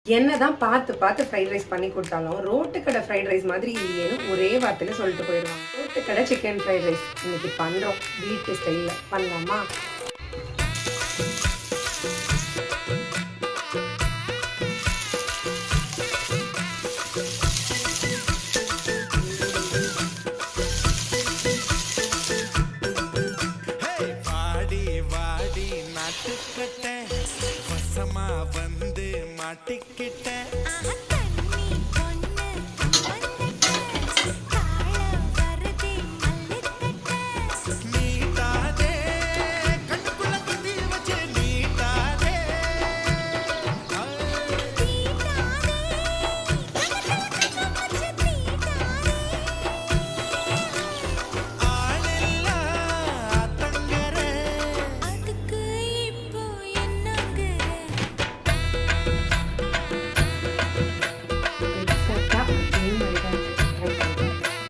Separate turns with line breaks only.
என்னதான் பார்த்து பார்த்து ஃப்ரைட் ரைஸ் பண்ணி கொடுத்தாலும் ரோட்டு கடை ஃப்ரைட் ரைஸ் மாதிரி இல்லையேன்னு ஒரே வார்த்தையில சொல்லிட்டு போயிடுவாங்க. ரோட்டு கடை சிக்கன் ஃப்ரைட் ரைஸ் இன்னைக்கு பண்றோம். வீட்டு ஸ்டைல்ல பண்ணலாமா?
வசமா வந்து மாட்டிக்கிட்டேன்.